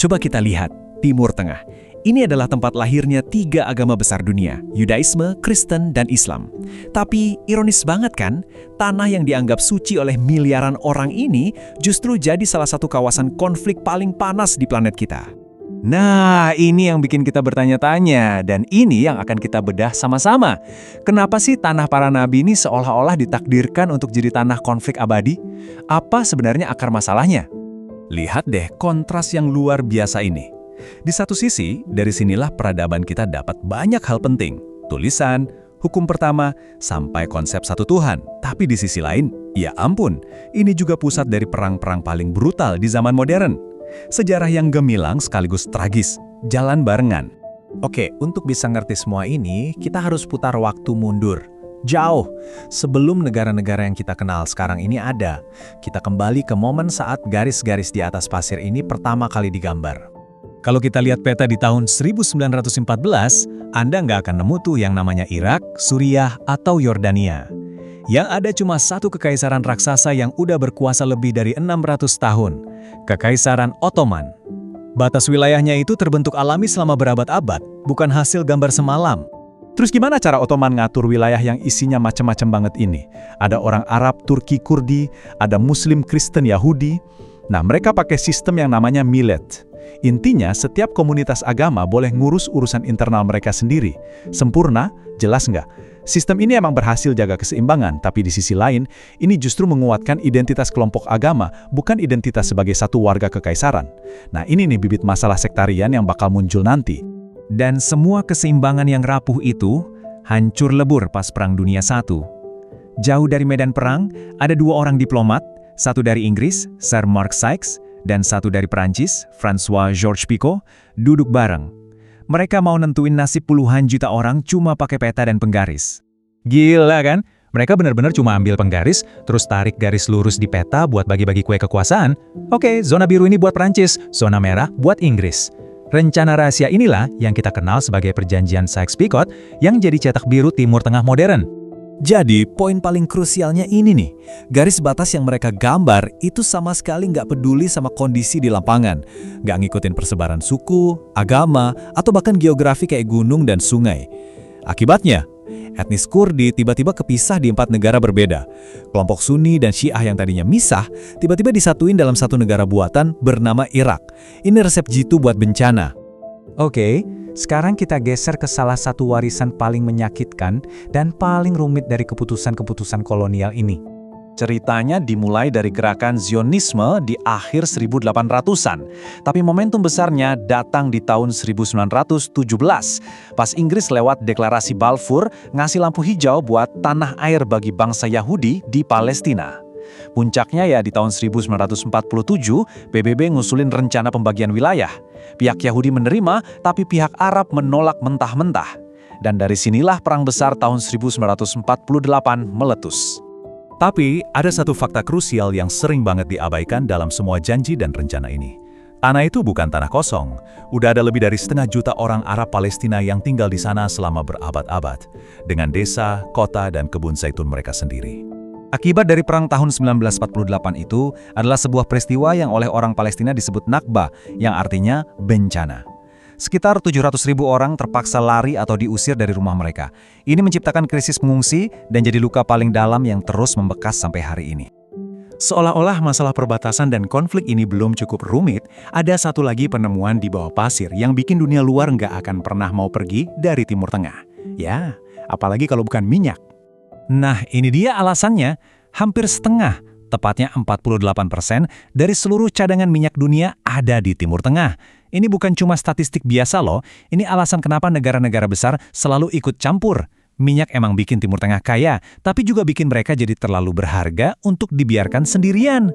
Coba kita lihat, Timur Tengah. Ini adalah tempat lahirnya 3 agama besar dunia, Yudaisme, Kristen, dan Islam. Tapi ironis banget kan, tanah yang dianggap suci oleh miliaran orang ini justru jadi salah satu kawasan konflik paling panas di planet kita. Nah, ini yang bikin kita bertanya-tanya, dan ini yang akan kita bedah sama-sama. Kenapa sih tanah para nabi ini seolah-olah ditakdirkan untuk jadi tanah konflik abadi? Apa sebenarnya akar masalahnya? Lihat deh kontras yang luar biasa ini. Di satu sisi, dari sinilah peradaban kita dapat banyak hal penting. Tulisan, hukum pertama, sampai konsep satu Tuhan. Tapi di sisi lain, ya ampun, ini juga pusat dari perang-perang paling brutal di zaman modern. Sejarah yang gemilang sekaligus tragis, jalan barengan. Oke, untuk bisa ngerti semua ini, kita harus putar waktu mundur. Jauh, sebelum negara-negara yang kita kenal sekarang ini ada. Kita kembali ke momen saat garis-garis di atas pasir ini pertama kali digambar. Kalau kita lihat peta di tahun 1914, Anda nggak akan nemu tuh yang namanya Irak, Suriah, atau Yordania. Yang ada cuma satu kekaisaran raksasa yang udah berkuasa lebih dari 600 tahun, Kekaisaran Ottoman. Batas wilayahnya itu terbentuk alami selama berabad-abad, bukan hasil gambar semalam. Terus gimana cara Ottoman ngatur wilayah yang isinya macam-macam banget ini? Ada orang Arab, Turki, Kurdi, ada Muslim, Kristen, Yahudi. Nah, mereka pakai sistem yang namanya millet. Intinya, setiap komunitas agama boleh ngurus urusan internal mereka sendiri. Sempurna? Jelas nggak? Sistem ini emang berhasil jaga keseimbangan, tapi di sisi lain, ini justru menguatkan identitas kelompok agama, bukan identitas sebagai satu warga kekaisaran. Nah, ini nih bibit masalah sektarian yang bakal muncul nanti. Dan semua keseimbangan yang rapuh itu hancur lebur pas Perang Dunia I. Jauh dari medan perang, ada 2 orang diplomat, satu dari Inggris, Sir Mark Sykes, dan satu dari Prancis, François-Georges Picot, duduk bareng. Mereka mau nentuin nasib puluhan juta orang cuma pakai peta dan penggaris. Gila kan? Mereka benar-benar cuma ambil penggaris, terus tarik garis lurus di peta buat bagi-bagi kue kekuasaan. Oke, zona biru ini buat Prancis, zona merah buat Inggris. Rencana rahasia inilah yang kita kenal sebagai Perjanjian Sykes-Picot yang jadi cetak biru Timur Tengah modern. Jadi, poin paling krusialnya ini nih, garis batas yang mereka gambar itu sama sekali nggak peduli sama kondisi di lapangan. Nggak ngikutin persebaran suku, agama, atau bahkan geografi kayak gunung dan sungai. Akibatnya, etnis Kurdi tiba-tiba kepisah di 4 negara berbeda. Kelompok Sunni dan Syiah yang tadinya misah, tiba-tiba disatuin dalam satu negara buatan bernama Irak. Ini resep jitu buat bencana. Oke, sekarang kita geser ke salah satu warisan paling menyakitkan dan paling rumit dari keputusan-keputusan kolonial ini. Ceritanya dimulai dari gerakan Zionisme di akhir 1800-an. Tapi momentum besarnya datang di tahun 1917, pas Inggris lewat deklarasi Balfour ngasih lampu hijau buat tanah air bagi bangsa Yahudi di Palestina. Puncaknya ya di tahun 1947, PBB ngusulin rencana pembagian wilayah. Pihak Yahudi menerima, tapi pihak Arab menolak mentah-mentah. Dan dari sinilah Perang Besar tahun 1948 meletus. Tapi ada satu fakta krusial yang sering banget diabaikan dalam semua janji dan rencana ini. Tanah itu bukan tanah kosong. Udah ada lebih dari 500 juta orang Arab Palestina yang tinggal di sana selama berabad-abad. Dengan desa, kota, dan kebun zaitun mereka sendiri. Akibat dari Perang tahun 1948 itu adalah sebuah peristiwa yang oleh orang Palestina disebut Nakba, yang artinya bencana. Sekitar 700.000 orang terpaksa lari atau diusir dari rumah mereka. Ini menciptakan krisis pengungsi dan jadi luka paling dalam yang terus membekas sampai hari ini. Seolah-olah masalah perbatasan dan konflik ini belum cukup rumit, ada satu lagi penemuan di bawah pasir yang bikin dunia luar nggak akan pernah mau pergi dari Timur Tengah. Ya, apalagi kalau bukan minyak. Nah, ini dia alasannya. Hampir setengah, tepatnya 48% dari seluruh cadangan minyak dunia ada di Timur Tengah. Ini bukan cuma statistik biasa loh, ini alasan kenapa negara-negara besar selalu ikut campur. Minyak emang bikin Timur Tengah kaya, tapi juga bikin mereka jadi terlalu berharga untuk dibiarkan sendirian.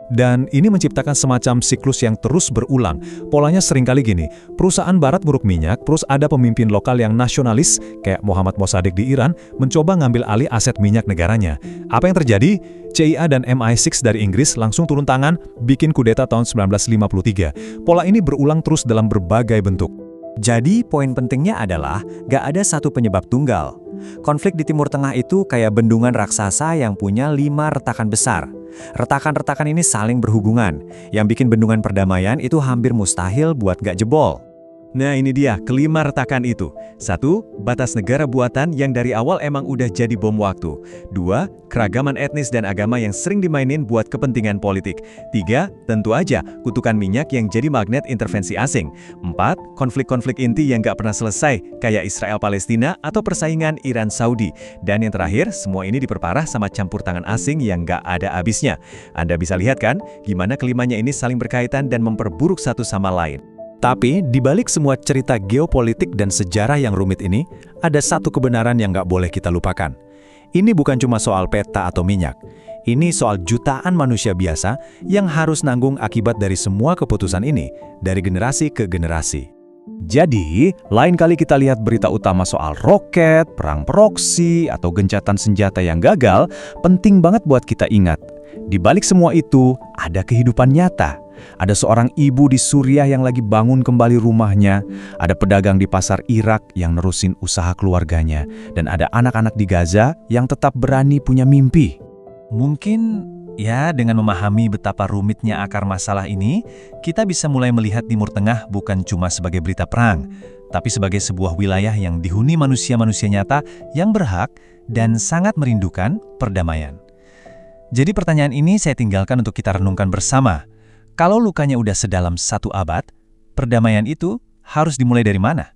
Dan ini menciptakan semacam siklus yang terus berulang. Polanya seringkali gini, perusahaan barat nguruk minyak, terus ada pemimpin lokal yang nasionalis, kayak Mohammad Mossadegh di Iran, mencoba ngambil alih aset minyak negaranya. Apa yang terjadi? CIA dan MI6 dari Inggris langsung turun tangan, bikin kudeta tahun 1953. Pola ini berulang terus dalam berbagai bentuk. Jadi, poin pentingnya adalah, gak ada satu penyebab tunggal. Konflik di Timur Tengah itu kayak bendungan raksasa yang punya 5 retakan besar. Retakan-retakan ini saling berhubungan, yang bikin bendungan perdamaian itu hampir mustahil buat gak jebol. Nah ini dia, kelima retakan itu. 1. Batas negara buatan yang dari awal emang udah jadi bom waktu. 2. Keragaman etnis dan agama yang sering dimainin buat kepentingan politik. 3. Tentu aja, kutukan minyak yang jadi magnet intervensi asing. 4. Konflik-konflik inti yang gak pernah selesai, kayak Israel-Palestina atau persaingan Iran-Saudi. Dan yang terakhir, semua ini diperparah sama campur tangan asing yang gak ada habisnya. Anda bisa lihat kan, gimana kelimanya ini saling berkaitan dan memperburuk satu sama lain. Tapi, di balik semua cerita geopolitik dan sejarah yang rumit ini, ada satu kebenaran yang nggak boleh kita lupakan. Ini bukan cuma soal peta atau minyak. Ini soal jutaan manusia biasa yang harus nanggung akibat dari semua keputusan ini, dari generasi ke generasi. Jadi, lain kali kita lihat berita utama soal roket, perang proksi, atau gencatan senjata yang gagal, penting banget buat kita ingat. Di balik semua itu, ada kehidupan nyata. Ada seorang ibu di Suriah yang lagi bangun kembali rumahnya, ada pedagang di pasar Irak yang nerusin usaha keluarganya, dan ada anak-anak di Gaza yang tetap berani punya mimpi. Mungkin, ya dengan memahami betapa rumitnya akar masalah ini, kita bisa mulai melihat Timur Tengah bukan cuma sebagai berita perang, tapi sebagai sebuah wilayah yang dihuni manusia-manusia nyata yang berhak dan sangat merindukan perdamaian. Jadi pertanyaan ini saya tinggalkan untuk kita renungkan bersama. Kalau lukanya udah sedalam 1 abad, perdamaian itu harus dimulai dari mana?